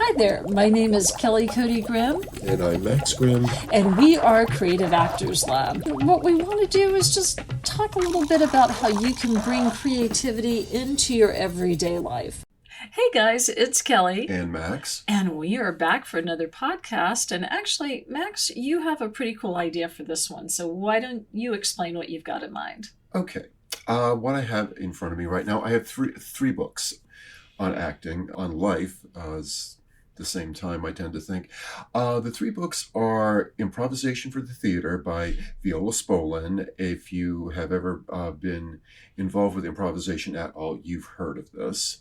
Hi there, my name is Kelly Cody Grimm, And I'm Max Grimm. and we are Creative Actors Lab. What we want to do is just talk a little bit about how you can bring creativity into your everyday life. Hey guys, it's Kelly. And Max. And we are back for another podcast. And actually, Max, you have a pretty cool idea for this one. So why don't you explain what you've got in mind? Okay. What I have in front of me right now, I have three books on acting, on life, as the same time I tend to think. The three books are Improvisation for the Theater by Viola Spolin. If you have ever been involved with improvisation at all, you've heard of this.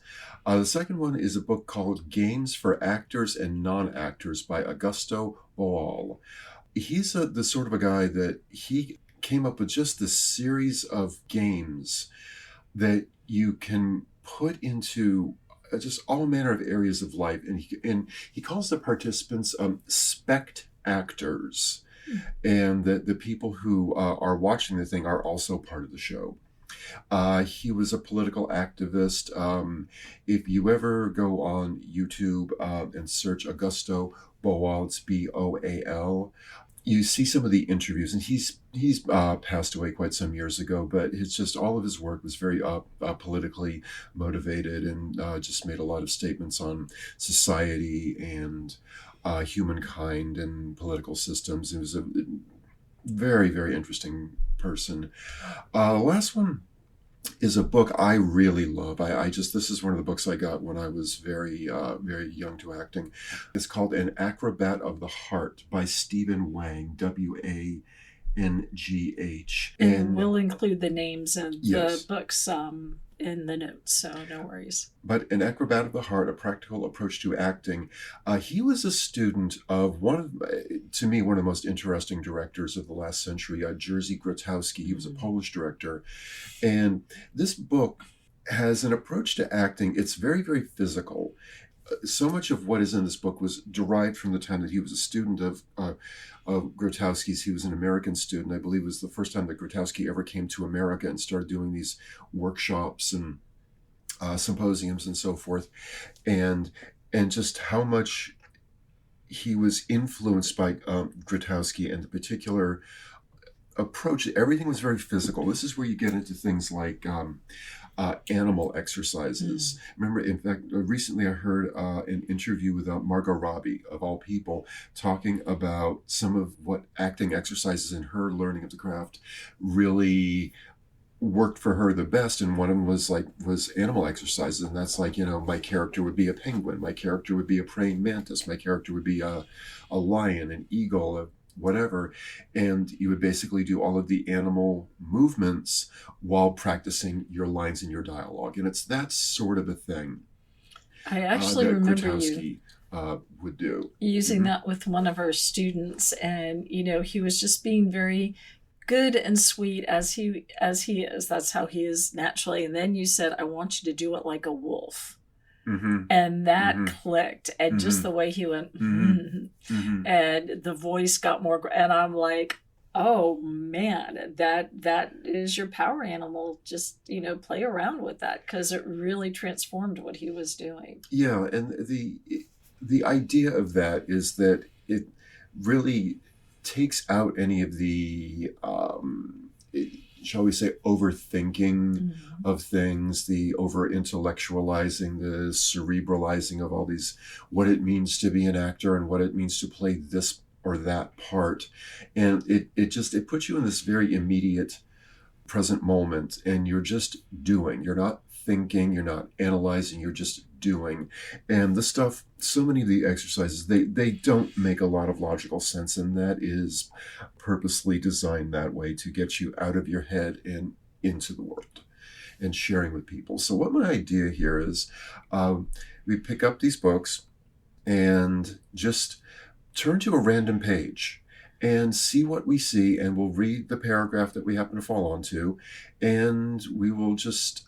The second one is a book called Games for Actors and Non-Actors by Augusto Boal. He's the sort of a guy that he came up with just this series of games that you can put into just all manner of areas of life, and he calls the participants spect actors, and the people who are watching the thing are also part of the show. He was a political activist. If you ever go on YouTube and search Augusto Boal, it's Boal. You see some of the interviews, and he's passed away quite some years ago, but it's just all of his work was very politically motivated, and just made a lot of statements on society and humankind and political systems. He was a very, very interesting person. The last one is a book I really love. This is one of the books I got when I was very, very young to acting. It's called An Acrobat of the Heart by Stephen Wang, Wangh. And we'll include the names of Yes. the books in the notes, so no worries. But An Acrobat of the Heart, A Practical Approach to Acting. He was a student of to me, one of the most interesting directors of the last century, Jerzy Grotowski. He was a Polish director. And this book has an approach to acting. It's very, very physical. So much of what is in this book was derived from the time that he was a student of Grotowski's. He was an American student. I believe it was the first time that Grotowski ever came to America and started doing these workshops and symposiums and so forth, and just how much he was influenced by Grotowski and the particular approach. Everything was very physical. This is where you get into things like animal exercises. Remember, in fact, recently I heard an interview with Margot Robbie, of all people, talking about some of what acting exercises in her learning of the craft really worked for her the best, and one of them was animal exercises, and that's like, my character would be a penguin, my character would be a praying mantis, my character would be a lion, an eagle, whatever, and you would basically do all of the animal movements while practicing your lines and your dialogue, and it's that sort of a thing. I actually that remember Grotowski would do. using that with one of our students, and he was just being very good and sweet as he is. That's how he is naturally. And then you said, I want you to do it like a wolf. And that clicked, and just the way he went, and the voice got more, and I'm like, oh man, that is your power animal. Just play around with that, because it really transformed what he was doing. Yeah, and the idea of that is that it really takes out any of the shall we say, overthinking of things, the over-intellectualizing, the cerebralizing of all these, what it means to be an actor and what it means to play this or that part. And it puts you in this very immediate present moment, and you're just doing. You're not thinking, you're not analyzing, you're just doing. And the stuff, so many of the exercises, they don't make a lot of logical sense, and that is purposely designed that way to get you out of your head and into the world and sharing with people. So what my idea here is, we pick up these books and just turn to a random page and see what we see, and we'll read the paragraph that we happen to fall onto, and we will just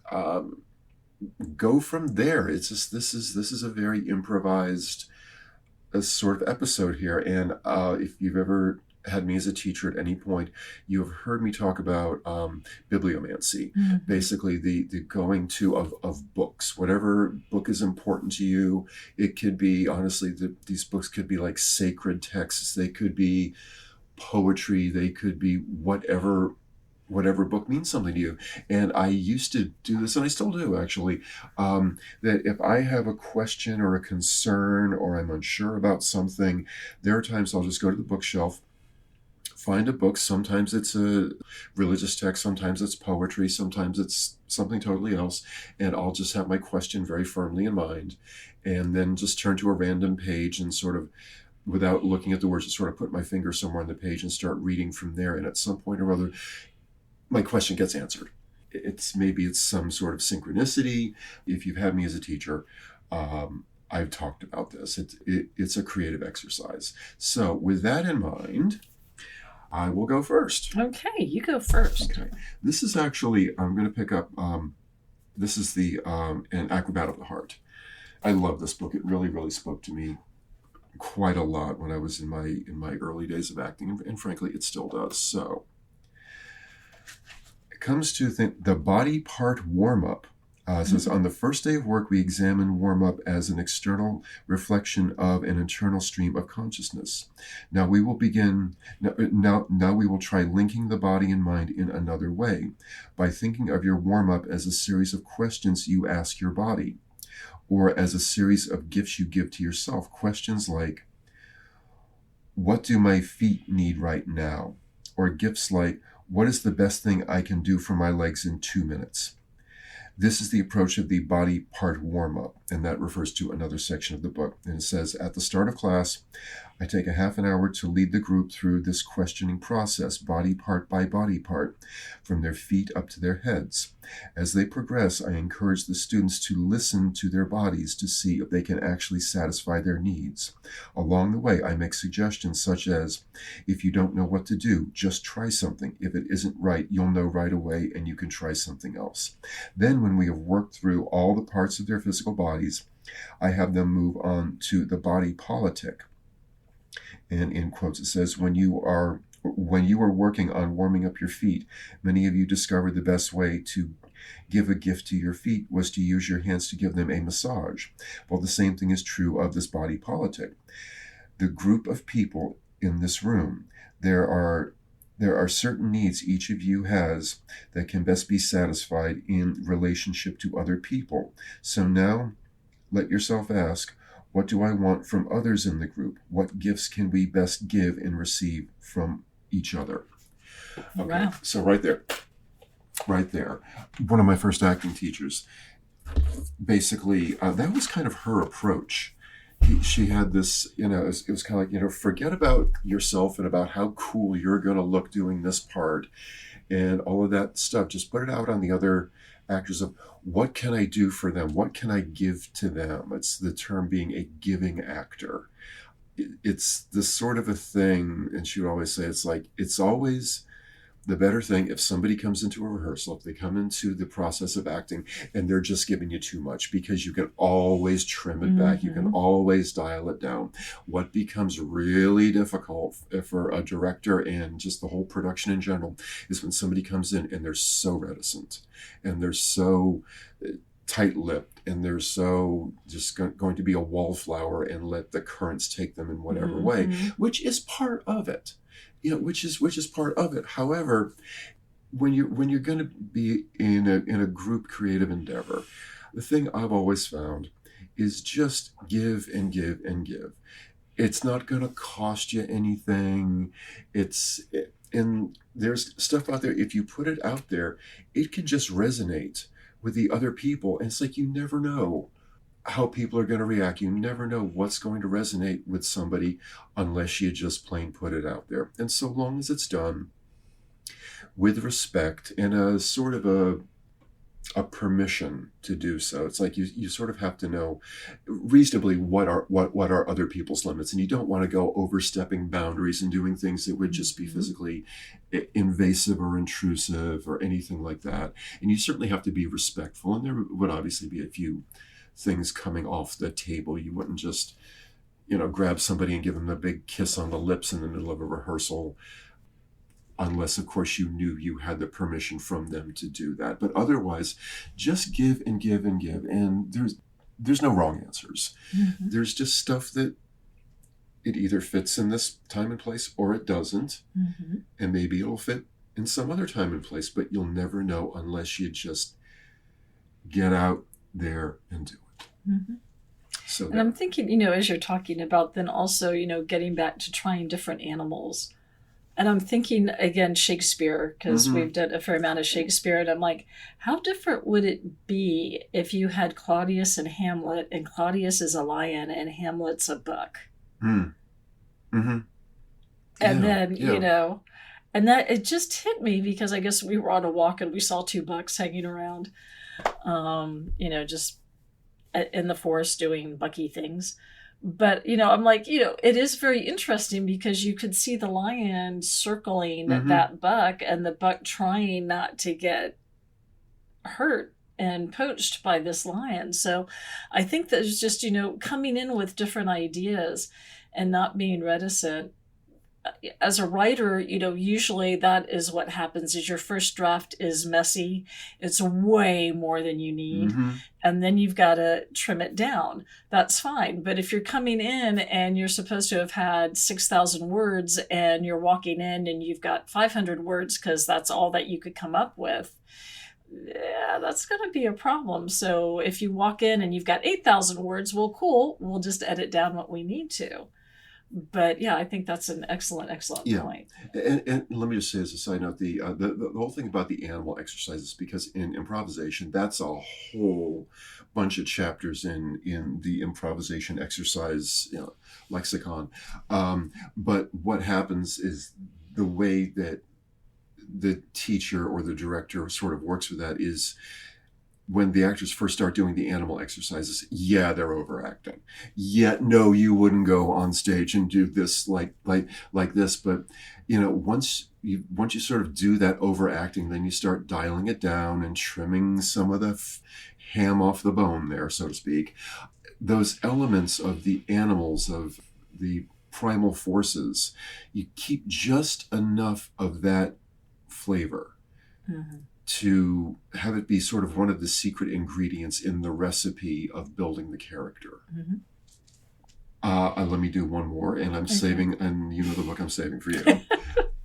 go from there. It's just this is a very improvised sort of episode here, and if you've ever had me as a teacher at any point, you have heard me talk about bibliomancy, Mhm. basically the going to of books, whatever book is important to you. It could be, honestly, these books could be like sacred texts. They could be poetry. They could be whatever book means something to you. And I used to do this, and I still do actually, that if I have a question or a concern or I'm unsure about something, there are times I'll just go to the bookshelf, find a book. Sometimes it's a religious text, sometimes it's poetry, sometimes it's something totally else, and I'll just have my question very firmly in mind, and then just turn to a random page and sort of, without looking at the words, just sort of put my finger somewhere on the page and start reading from there. And at some point or other, my question gets answered. Maybe it's some sort of synchronicity. If you've had me as a teacher, I've talked about this. It's a creative exercise. So with that in mind, I will go first. Okay, you go first. Okay. This is actually, I'm going to pick up, this is An Acrobat of the Heart. I love this book. It really, really spoke to me quite a lot when I was in my early days of acting, and frankly, it still does. So it comes to the body part warm-up. It says, on the first day of work, we examine warm-up as an external reflection of an internal stream of consciousness. Now we will try linking the body and mind in another way, by thinking of your warm-up as a series of questions you ask your body, or as a series of gifts you give to yourself. Questions like, what do my feet need right now? Or gifts like, what is the best thing I can do for my legs in 2 minutes? This is the approach of the body part warm-up, and that refers to another section of the book. And it says, at the start of class, I take a half an hour to lead the group through this questioning process, body part by body part, from their feet up to their heads. As they progress, I encourage the students to listen to their bodies to see if they can actually satisfy their needs. Along the way, I make suggestions such as, if you don't know what to do, just try something. If it isn't right, you'll know right away and you can try something else. Then, when we have worked through all the parts of their physical bodies, I have them move on to the body politic. And in quotes, it says, when you are working on warming up your feet, many of you discovered the best way to give a gift to your feet was to use your hands to give them a massage. Well, the same thing is true of this body politic. The group of people in this room, there are certain needs each of you has that can best be satisfied in relationship to other people. So now, let yourself ask, what do I want from others in the group? What gifts can we best give and receive from each other? Okay, Wow. So right there, one of my first acting teachers, basically, that was kind of her approach. She had this, it was kind of like, forget about yourself and about how cool you're going to look doing this part and all of that stuff. Just put it out on the other actors of, what can I do for them? What can I give to them? It's the term being a giving actor. It's this sort of a thing, and she would always say, it's always the better thing if somebody comes into a rehearsal, if they come into the process of acting and they're just giving you too much, because you can always trim it back. You can always dial it down. What becomes really difficult for a director and just the whole production in general is when somebody comes in and they're so reticent and they're so tight-lipped and they're so just going to be a wallflower and let the currents take them in whatever way, which is part of it. Which is part of it. However, when you're going to be in a group creative endeavor, the thing I've always found is just give and give and give. It's not going to cost you anything. And there's stuff out there. If you put it out there, it can just resonate with the other people. And it's like, you never know how people are going to react. You never know what's going to resonate with somebody unless you just plain put it out there. And so long as it's done with respect and a sort of a permission to do so, it's like you sort of have to know reasonably what are other people's limits, and you don't want to go overstepping boundaries and doing things that would just be physically invasive or intrusive or anything like that. And you certainly have to be respectful, and there would obviously be a few things coming off the table. You wouldn't just grab somebody and give them a big kiss on the lips in the middle of a rehearsal, unless, of course, you knew you had the permission from them to do that. But otherwise, just give and give and give. And there's no wrong answers. Mm-hmm. There's just stuff that it either fits in this time and place or it doesn't. Mm-hmm. And maybe it'll fit in some other time and place, but you'll never know unless you just get out there and do it. Mm-hmm. So and I'm thinking, as you're talking about, then also, getting back to trying different animals. And I'm thinking, again, Shakespeare, because Mm-hmm. we've done a fair amount of Shakespeare. And I'm like, how different would it be if you had Claudius and Hamlet, and Claudius is a lion and Hamlet's a buck? Mm-hmm. And then, and that it just hit me because I guess we were on a walk and we saw two bucks hanging around, just in the forest doing bucky things. But, I'm like, it is very interesting because you could see the lion circling Mm-hmm. that buck and the buck trying not to get hurt and poached by this lion. So I think there's just, coming in with different ideas and not being reticent. As a writer, usually that is what happens is your first draft is messy. It's way more than you need. Mm-hmm. And then you've got to trim it down. That's fine. But if you're coming in and you're supposed to have had 6,000 words and you're walking in and you've got 500 words because that's all that you could come up with, yeah, that's going to be a problem. So if you walk in and you've got 8,000 words, well, cool. We'll just edit down what we need to. But yeah, I think that's an excellent point. And let me just say as a side note, the whole thing about the animal exercises, because in improvisation, that's a whole bunch of chapters in the improvisation exercise lexicon. But what happens is the way that the teacher or the director sort of works with that is, when the actors first start doing the animal exercises, they're overacting. No, you wouldn't go on stage and do this like this. But once you sort of do that overacting, then you start dialing it down and trimming some of the ham off the bone there, so to speak. Those elements of the animals, of the primal forces, you keep just enough of that flavor. Mm-hmm. To have it be sort of one of the secret ingredients in the recipe of building the character. Mm-hmm. Let me do one more, and I'm saving, and the book I'm saving for you.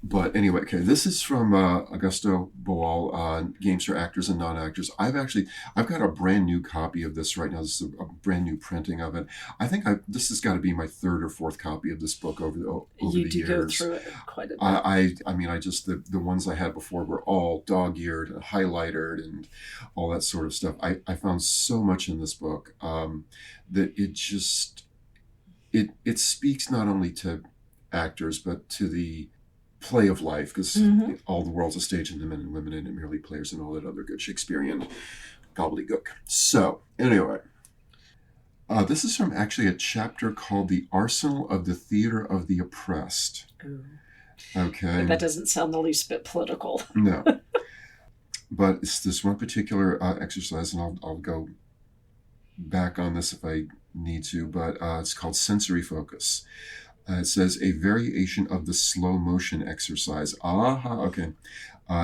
But anyway, okay, this is from Augusto Boal, Games for Actors and Non-Actors. I've got a brand new copy of this right now. This is a brand new printing of it. I think this has got to be my third or fourth copy of this book over the years. You do go through it quite a bit. I just, the ones I had before were all dog-eared and highlighted and all that sort of stuff. I found so much in this book that it just, it speaks not only to actors, but to the play of life, because all the world's a stage and the men and women in it merely players and all that other good Shakespearean gobbledygook. So anyway, this is from actually a chapter called The Arsenal of the Theater of the Oppressed. Ooh. Okay. That doesn't sound the least bit political. No. But it's this one particular exercise, and I'll go back on this if I need to, but it's called sensory focus. It says a variation of the slow motion exercise. Okay.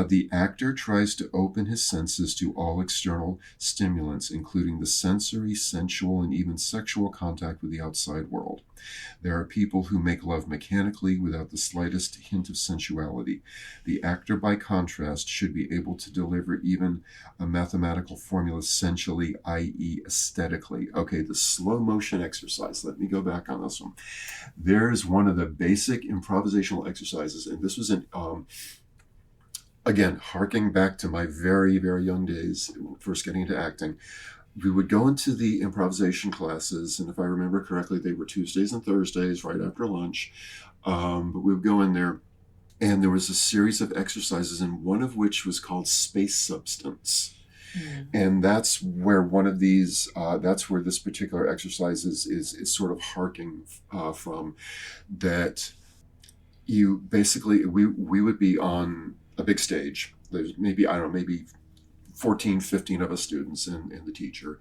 The actor tries to open his senses to all external stimulants, including the sensory, sensual, and even sexual contact with the outside world. There are people who make love mechanically without the slightest hint of sensuality. The actor, by contrast, should be able to deliver even a mathematical formula sensually, i.e. aesthetically. Okay, the slow motion exercise. Let me go back on this one. There's one of the basic improvisational exercises, and this was again, harking back to my very, very young days, first getting into acting. We would go into the improvisation classes, and if I remember correctly, they were Tuesdays and Thursdays right after lunch. But we would go in there, and there was a series of exercises, and one of which was called Space Substance. Mm. And that's where one of these, that's where this particular exercise is sort of harking from. That you basically, we would be on a big stage. There's maybe 14, 15 of us students and the teacher.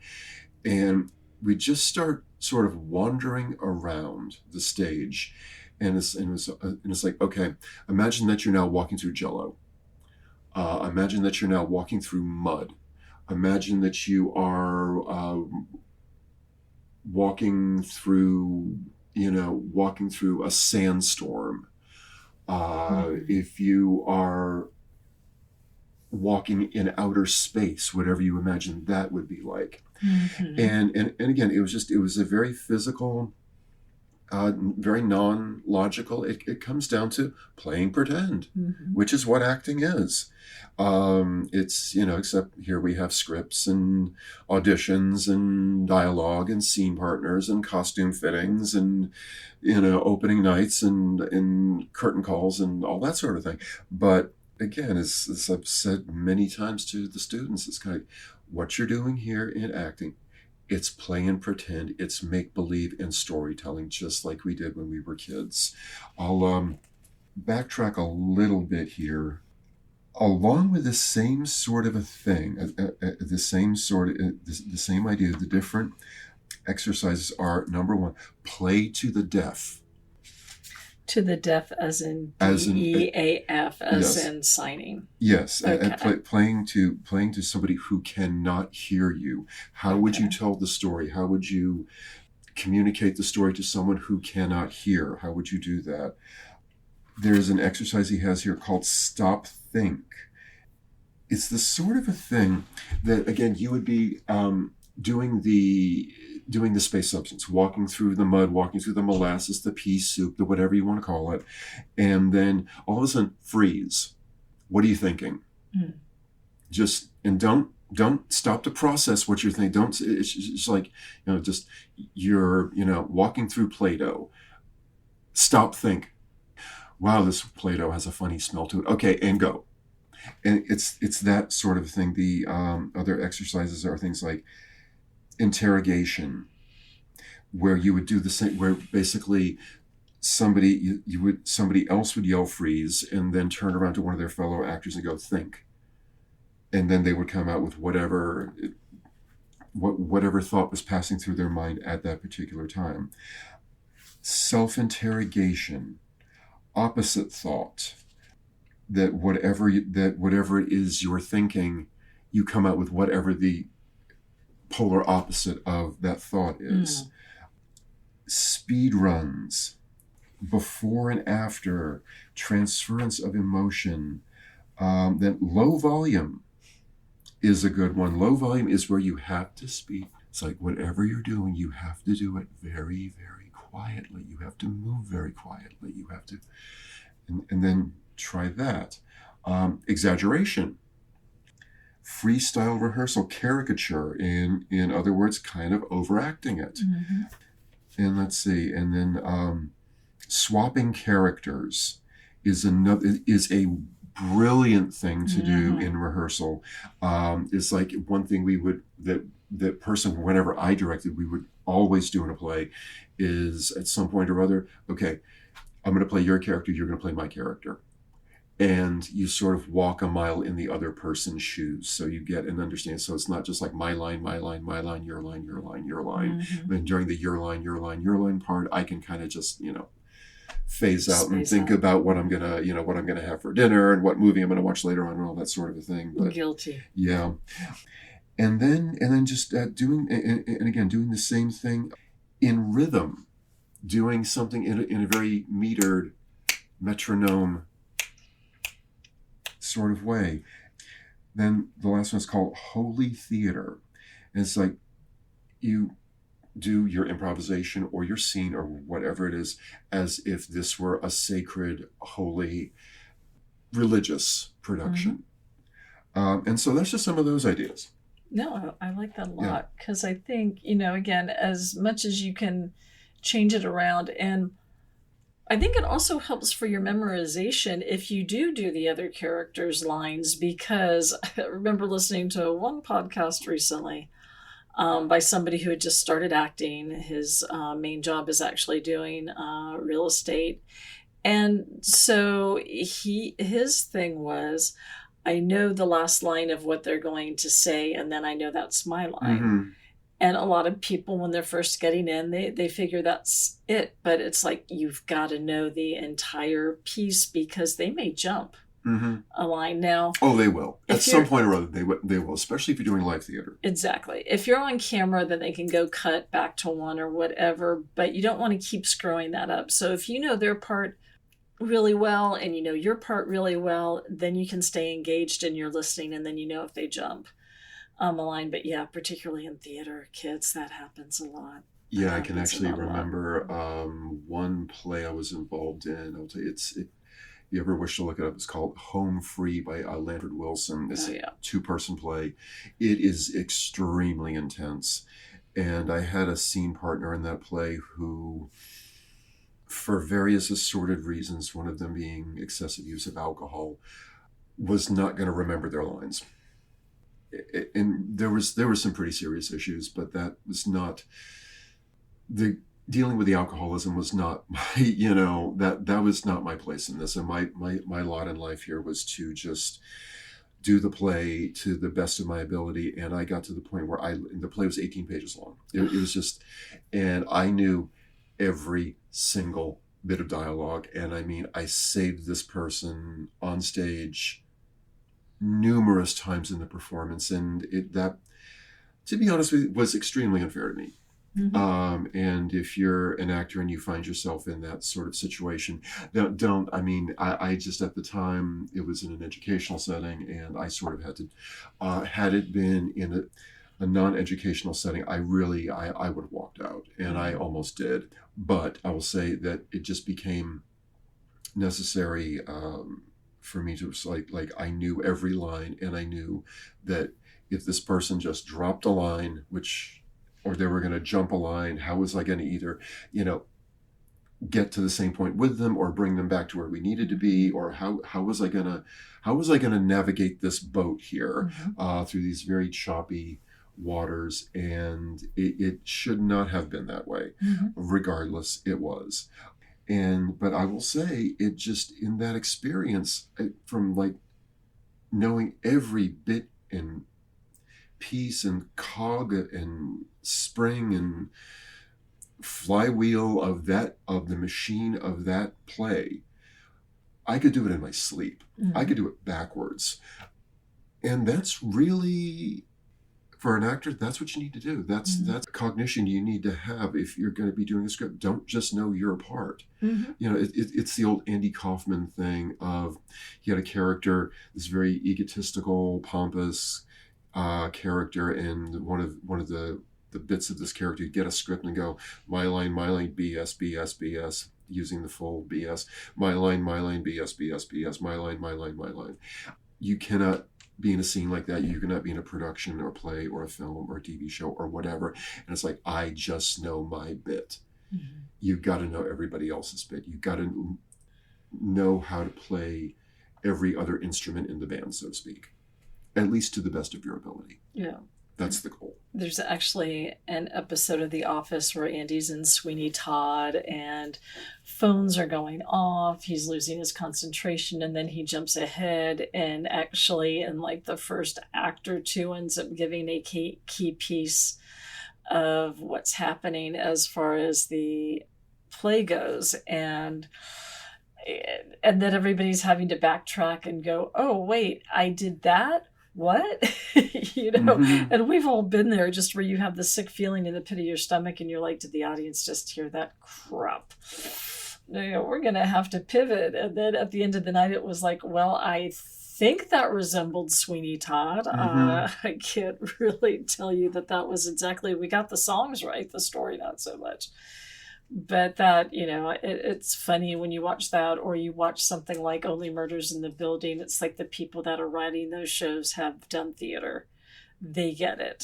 And we just start sort of wandering around the stage, and it's like, okay, imagine that you're now walking through Jello. Imagine that you're now walking through mud. Imagine that you are walking through a sandstorm. If you are walking in outer space, whatever you imagine that would be like. And again, it was a very physical, very non-logical. It comes down to playing pretend, which is what acting is. It's, except here we have scripts and auditions and dialogue and scene partners and costume fittings and, opening nights and curtain calls and all that sort of thing. But again, as I've said many times to the students, it's kind of what you're doing here in acting. It's play and pretend. It's make-believe and storytelling, just like we did when we were kids. I'll backtrack a little bit here. Along with the same sort of a thing, the same idea, the different exercises are, number one, play to the deaf. To the deaf, as in DEAF, as in signing. Yes, okay. And playing to somebody who cannot hear you. How would you tell the story? How would you communicate the story to someone who cannot hear? How would you do that? There's an exercise he has here called Stop Think. It's the sort of a thing that, again, you would be doing the space substance, walking through the mud, walking through the molasses, the pea soup, the whatever you want to call it, and then all of a sudden freeze. What are you thinking? Just, and don't stop to process what you're thinking. It's just like, just you're, walking through Play-Doh. Stop, think. Wow, this Play-Doh has a funny smell to it. Okay, and go. And it's that sort of thing. The other exercises are things like interrogation, where you would do the same, where basically somebody else would yell freeze and then turn around to one of their fellow actors and go think, and then they would come out with whatever thought was passing through their mind at that particular time. Self-interrogation, opposite thought, that whatever it is you're thinking, you come out with whatever the polar opposite of that thought is. Speed runs, before and after, transference of emotion. Then low volume is a good one. Low volume is where you have to speak. It's like whatever you're doing, you have to do it very, very quietly. You have to move very quietly. You have to, and then try that. Exaggeration. Freestyle rehearsal, caricature, in other words, kind of overacting it. And let's see, and then swapping characters is a brilliant thing to do in rehearsal. It's like one thing that person, whenever I directed, we would always do in a play is at some point or other, okay, I'm going to play your character, you're going to play my character. And you sort of walk a mile in the other person's shoes. So you get an understanding. So it's not just like my line, your line, your line. And during the your line part, I can kind of just, phase out and think about what I'm going to have for dinner and what movie I'm going to watch later on and all that sort of a thing. But, guilty. Yeah. And then just doing the same thing in rhythm, doing something in a very metered metronome sort of way. Then the last one is called Holy Theater. And it's like you do your improvisation or your scene or whatever it is as if this were a sacred, holy, religious production. And so that's just some of those ideas. No, I like that a lot because I think, again, as much as you can change it around, and I think it also helps for your memorization if you do the other characters' lines, because I remember listening to one podcast recently by somebody who had just started acting. His main job is actually doing real estate. And so his thing was, I know the last line of what they're going to say, and then I know that's my line. And a lot of people, when they're first getting in, they figure that's it. But it's like, you've got to know the entire piece, because they may jump Mm-hmm. a line. Now, Oh, they will. At if some you're point or other, they will, especially if you're doing live theater. exactly, if you're on camera, then they can go cut back to one or whatever, but you don't want to keep screwing that up. So if you know their part really well and you know your part really well, then you can stay engaged and you're listening, and then you know if they jump a line. But yeah, particularly in theater, kids, that happens a lot. Yeah, I can Happens a actually lot, a lot. remember one play I was involved in. I'll tell you, if you ever wish to look it up, it's called Home Free by Lanford Wilson. It's Oh a yeah. two-person play. It is extremely intense. And I had a scene partner in that play who, for various assorted reasons, one of them being excessive use of alcohol, was not going to remember their lines. And there were some pretty serious issues, but that was not the dealing with the alcoholism was not my, that was not my place in this. And my lot in life here was to just do the play to the best of my ability. And I got to the point where the play was 18 pages long. It was just, and I knew every single bit of dialogue. And I mean, I saved this person on stage numerous times in the performance. And that, to be honest with you, was extremely unfair to me. Mm-hmm. And if you're an actor and you find yourself in that sort of situation, I just, at the time, it was in an educational setting, and I sort of had to, had it been in a non-educational setting, I would have walked out, and I almost did. But I will say that it just became necessary for me to, like I knew every line, and I knew that if this person just dropped a line, or they were going to jump a line, how was I going to either, get to the same point with them or bring them back to where we needed to be, or how was I going to navigate this boat here through these very choppy waters? And it should not have been that way. Regardless, it was. But I will say, it just, in that experience, from like knowing every bit and piece and cog and spring and flywheel of the machine of that play, I could do it in my sleep. I could do it backwards. And that's really, for an actor, that's what you need to do. That's cognition you need to have if you're going to be doing a script. Don't just know your part. It's the old Andy Kaufman thing of, he had a character, this very egotistical, pompous character, and one of the bits of this character, you get a script and go, my line, BS, BS, BS, using the full BS, my line, BS, BS, BS, my line. You cannot be in a scene like that. You cannot be in a production or play or a film or a TV show or whatever. And it's like, I just know my bit. You've got to know everybody else's bit. You've got to know how to play every other instrument in the band, so to speak, at least to the best of your ability. Yeah. That's the goal. There's actually an episode of The Office where Andy's in Sweeney Todd and phones are going off. He's losing his concentration, and then he jumps ahead and actually, in like the first act or two, ends up giving a key piece of what's happening as far as the play goes. And then everybody's having to backtrack and go, oh, wait, I did that? What? And we've all been there, just where you have the sick feeling in the pit of your stomach and you're like, did the audience just hear that crap? We're going to have to pivot. And then at the end of the night, it was like, well, I think that resembled Sweeney Todd. I can't really tell you that was exactly, we got the songs right, the story not so much. But that, it's funny when you watch that, or you watch something like Only Murders in the Building. It's like the people that are writing those shows have done theater. They get it.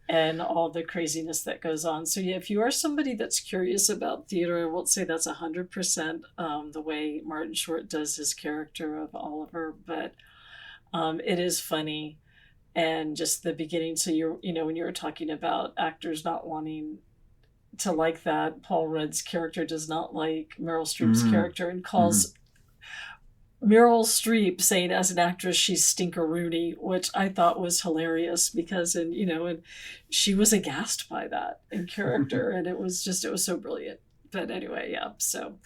And all the craziness that goes on. So yeah, if you are somebody that's curious about theater, I won't say that's 100% the way Martin Short does his character of Oliver, but it is funny. And just the beginning. So when you were talking about actors not wanting to like that, Paul Rudd's character does not like Meryl Streep's character and calls Meryl Streep saying as an actress she's Stinker-Rooney, which I thought was hilarious because, and she was aghast by that in character, and it was so brilliant. But anyway, yeah. So,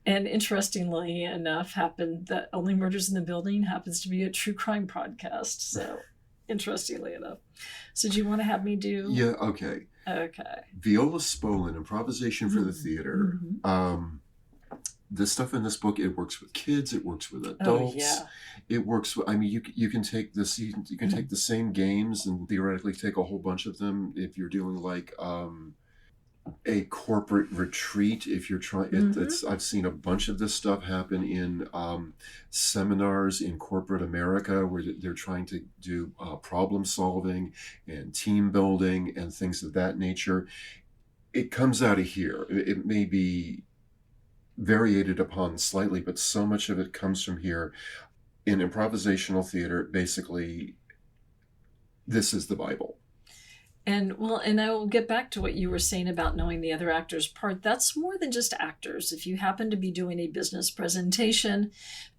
and interestingly enough, happened that Only Murders in the Building happens to be a true crime podcast. So, interestingly enough. So, do you want to have me do? Yeah. Okay. Okay. Viola Spolin, Improvisation for the Theater. Mm-hmm. The stuff in this book, it works with kids, it works with adults. Oh, yeah. It works with, I mean, you can take this, you can take the same games and theoretically take a whole bunch of them if you're doing like a corporate retreat. If you're trying, I've seen a bunch of this stuff happen in seminars in corporate America where they're trying to do problem solving and team building and things of that nature. It comes out of here. It may be variated upon slightly, but so much of it comes from here. In improvisational theater, basically, this is the Bible. And I will get back to what you were saying about knowing the other actor's part. That's more than just actors. If you happen to be doing a business presentation,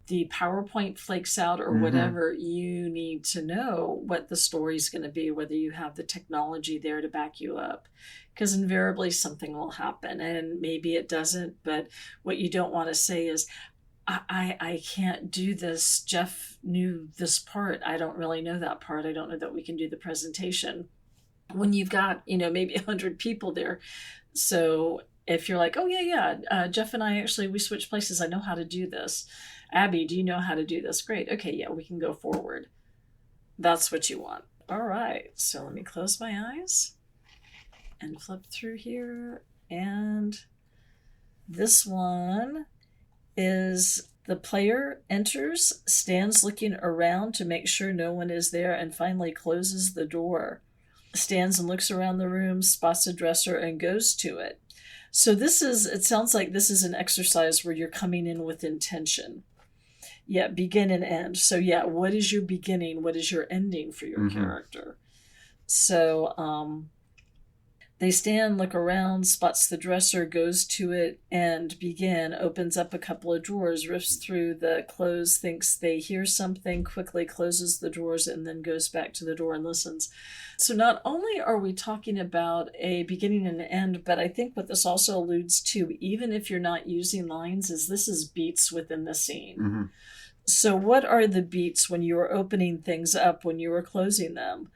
the PowerPoint flakes out or whatever, you need to know what the story's going to be, whether you have the technology there to back you up. Because invariably something will happen, and maybe it doesn't. But what you don't want to say is, I can't do this. Jeff knew this part. I don't really know that part. I don't know that we can do the presentation. When you've got, maybe 100 people there. So if you're like, oh, yeah, Jeff and I actually, we switched places. I know how to do this. Abby, do you know how to do this? Great. Okay, yeah, we can go forward. That's what you want. All right. So let me close my eyes and flip through here. And this one is the player enters, stands looking around to make sure no one is there, and finally closes the door. Stands and looks around the room, spots a dresser, and goes to it. So it sounds like this is an exercise where you're coming in with intention. Yeah, begin and end. So yeah, what is your beginning? What is your ending for your character? So they stand, look around, spots the dresser, goes to it, and begin, opens up a couple of drawers, rips through the clothes, thinks they hear something, quickly closes the drawers, and then goes back to the door and listens. So not only are we talking about a beginning and an end, but I think what this also alludes to, even if you're not using lines, is this is beats within the scene. So what are the beats when you are opening things up, when you are closing them?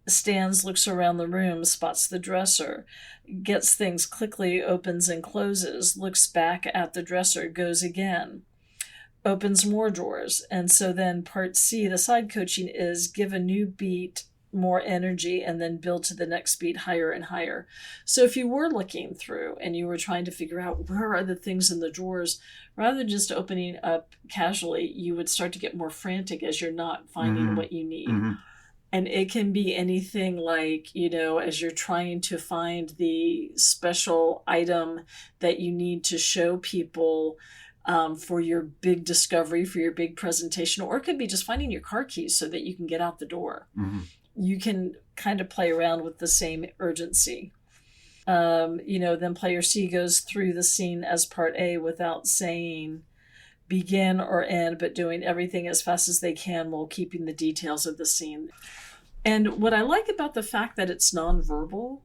Stands, looks around the room, spots the dresser, gets things quickly, opens and closes, looks back at the dresser, goes again, opens more drawers. And so then part C, the side coaching, is give a new beat more energy and then build to the next beat higher and higher. So if you were looking through and you were trying to figure out where are the things in the drawers, rather than just opening up casually, you would start to get more frantic as you're not finding what you need. And it can be anything like, as you're trying to find the special item that you need to show people for your big discovery, for your big presentation, or it could be just finding your car keys so that you can get out the door. You can kind of play around with the same urgency. Then player C goes through the scene as part A without saying begin or end, but doing everything as fast as they can while keeping the details of the scene. And what I like about the fact that it's nonverbal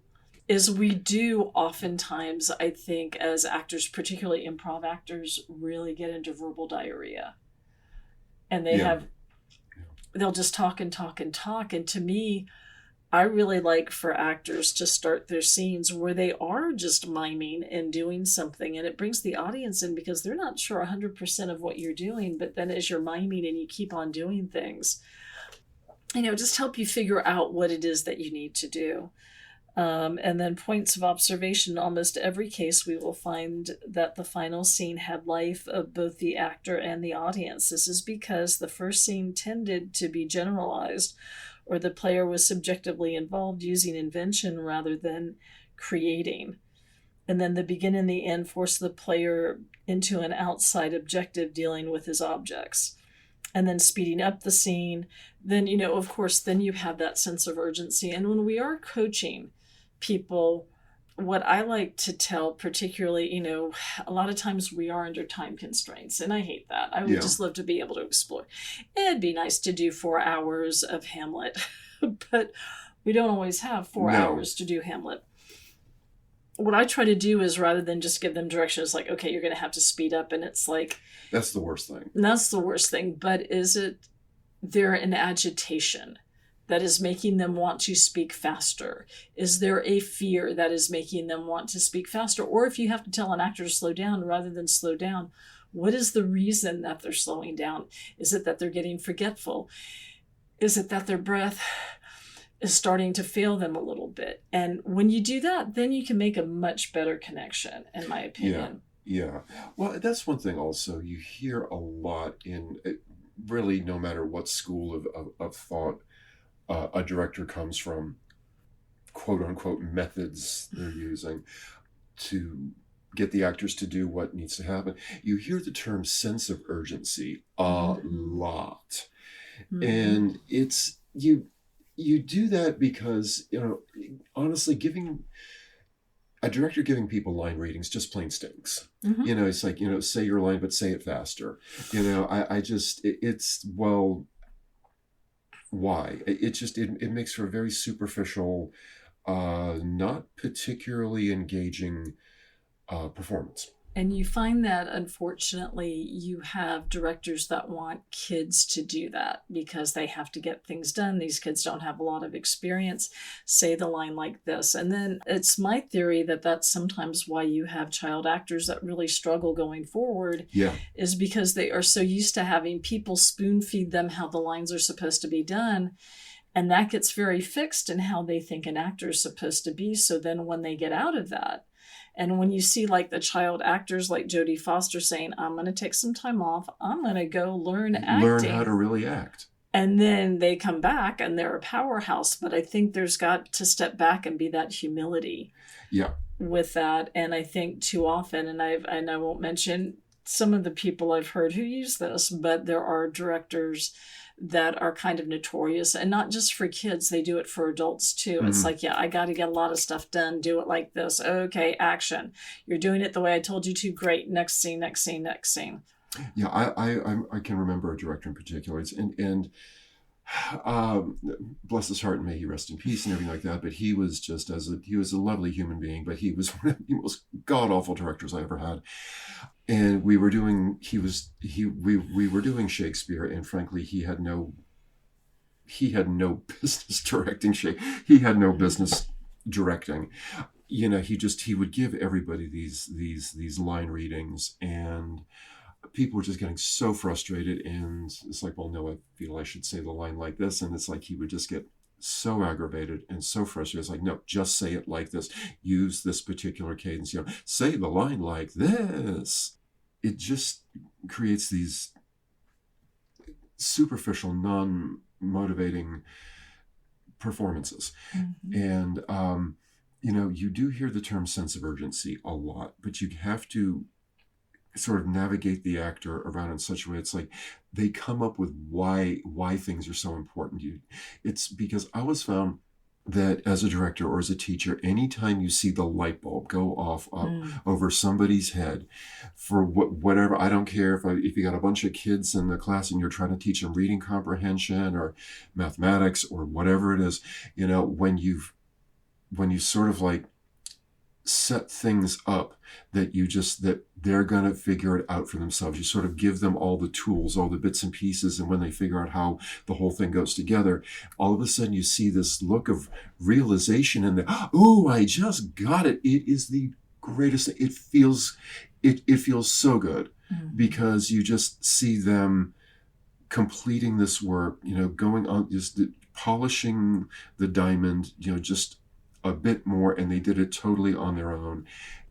is we do oftentimes, I think, as actors, particularly improv actors, really get into verbal diarrhea. And they'll just talk and talk and talk. And to me, I really like for actors to start their scenes where they are just miming and doing something, and it brings the audience in because they're not sure 100% of what you're doing, but then as you're miming and you keep on doing things, just help you figure out what it is that you need to do. And then points of observation. Almost every case we will find that the final scene had life of both the actor and the audience. This is because the first scene tended to be generalized, or the player was subjectively involved using invention rather than creating. And then the begin and the end force the player into an outside objective dealing with his objects. And then speeding up the scene, then, of course, then you have that sense of urgency. And when we are coaching people, what I like to tell, particularly, a lot of times we are under time constraints, and I hate that. I would Yeah. just love to be able to explore. It'd be nice to do 4 hours of Hamlet, but we don't always have four No, hours to do Hamlet. What I try to do is, rather than just give them directions like, okay, you're going to have to speed up, and it's like, that's the worst thing. that's the worst thing. But is it there an agitation that is making them want to speak faster? Is there a fear that is making them want to speak faster? Or if you have to tell an actor to slow down rather than slow down, what is the reason that they're slowing down? Is it that they're getting forgetful? Is it that their breath is starting to fail them a little bit? And when you do that, then you can make a much better connection, in my opinion. Yeah. Well, that's one thing also you hear a lot in really no matter what school of thought a director comes from, quote unquote, methods they're using to get the actors to do what needs to happen. You hear the term sense of urgency a lot. And it's you do that because, honestly, giving a director giving people line readings just plain stinks. It's like, say your line, but say it faster. I just, it's, well, why? It makes for a very superficial, not particularly engaging performance. And you find that, unfortunately, you have directors that want kids to do that because they have to get things done. These kids don't have a lot of experience. Say the line like this. And then it's my theory that that's sometimes why you have child actors that really struggle going forward. Yeah. Is because they are so used to having people spoon feed them how the lines are supposed to be done. And that gets very fixed in how they think an actor is supposed to be. So then when they get out of that, and when you see like the child actors like Jodie Foster saying, I'm going to take some time off, I'm going to go learn acting. Learn how to really act. And then they come back and they're a powerhouse. But I think there's got to step back and be that humility with that. And I think too often, and I won't mention some of the people I've heard who use this, but there are directors that are kind of notorious, and not just for kids, they do it for adults too. It's like, I got to get a lot of stuff done, do it like this. Okay, action. You're doing it the way I told you to. Great. Next scene, next scene, next scene. Yeah, I can remember a director in particular, and bless his heart and may he rest in peace and everything like that. But he was just he was a lovely human being, but he was one of the most god awful directors I ever had. And we were doing we were doing Shakespeare, and frankly, he had no business directing Shakespeare. He had no business directing. He would give everybody these line readings, and people were just getting so frustrated. And it's like, well, no, I feel I should say the line like this. And it's like he would just get so aggravated and so frustrated. It's like, no, just say it like this. Use this particular cadence. Say the line like this. It just creates these superficial, non-motivating performances. And, you do hear the term sense of urgency a lot, but you have to sort of navigate the actor around in such a way. It's like they come up with why things are so important to you. It's because I always found that as a director or as a teacher, anytime you see the light bulb go off up over somebody's head for whatever, I don't care if you got a bunch of kids in the class and you're trying to teach them reading comprehension or mathematics or whatever it is, when you sort of like set things up that they're going to figure it out for themselves. You sort of give them all the tools, all the bits and pieces, and when they figure out how the whole thing goes together, all of a sudden you see this look of realization in there. Oh, I just got it. It is the greatest. It feels so good because you just see them completing this work, going on, just polishing the diamond, just a bit more, and they did it totally on their own,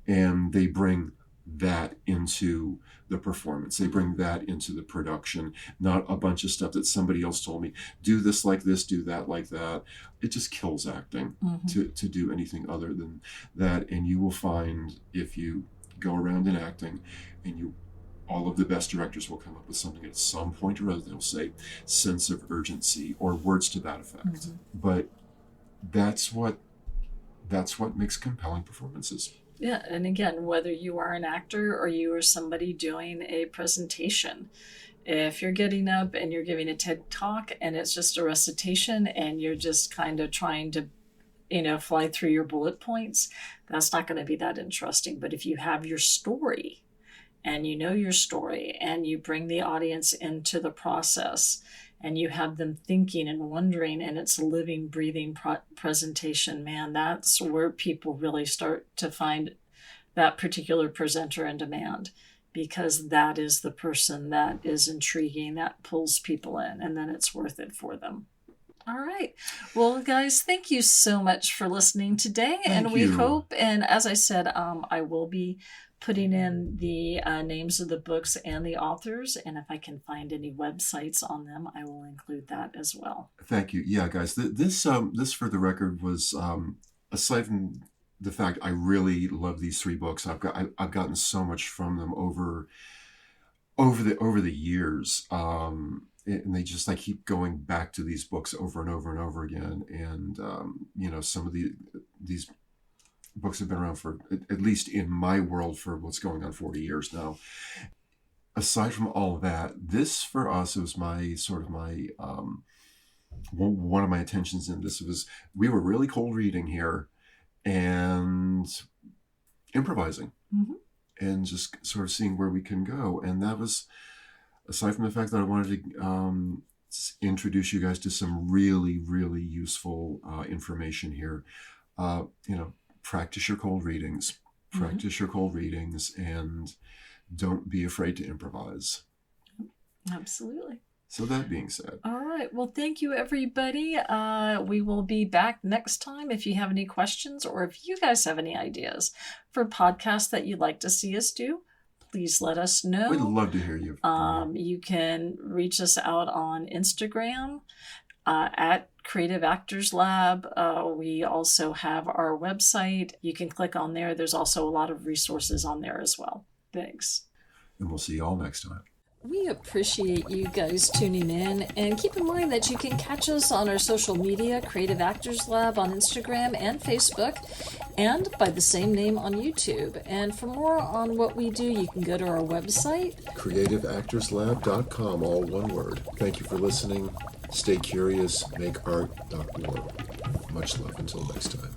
and they bring that into the performance. They bring that into the production, not a bunch of stuff that somebody else told me, do this like this, do that like that. It just kills acting to do anything other than that. And you will find, if you go around in acting, and all of the best directors will come up with something at some point or other. They'll say sense of urgency or words to that effect. But that's what that's what makes compelling performances. Yeah, and again, whether you are an actor or you are somebody doing a presentation, if you're getting up and you're giving a TED talk and it's just a recitation and you're just kind of trying to, fly through your bullet points, that's not going to be that interesting. But if you have your story and you know your story and you bring the audience into the process and you have them thinking and wondering, and it's a living, breathing presentation, man, that's where people really start to find that particular presenter in demand, because that is the person that is intriguing, that pulls people in, and then it's worth it for them. All right. Well, guys, thank you so much for listening today. Thank and we you. hope, and as I said, I will be putting in the names of the books and the authors. And if I can find any websites on them, I will include that as well. Thank you. Yeah, guys, this for the record was, aside from the fact I really love these three books, I've gotten so much from them over the years. And they just, I keep going back to these books over and over and over again. And, some of these books have been around for, at least in my world, for what's going on 40 years now. Aside from all of that, this for us was my one of my attentions in this was, we were really cold reading here and improvising. Mm-hmm. And just sort of seeing where we can go. And that was, aside from the fact that I wanted to introduce you guys to some really, really useful information here. Practice your cold readings. Practice Mm-hmm. your cold readings, and don't be afraid to improvise. Absolutely. So that being said. All right. Well, thank you, everybody. We will be back next time. If you have any questions or if you guys have any ideas for podcasts that you'd like to see us do, please let us know. We'd love to hear you. You can reach us out on Instagram at Creative Actors Lab. We also have our website. You can click on there. There's also a lot of resources on there as well. Thanks. And we'll see you all next time. We appreciate you guys tuning in, and keep in mind that you can catch us on our social media, Creative Actors Lab on Instagram and Facebook, and by the same name on YouTube. And for more on what we do, you can go to our website, CreativeActorsLab.com, all one word. Thank you for listening. Stay curious, make art, not war. Much love until next time.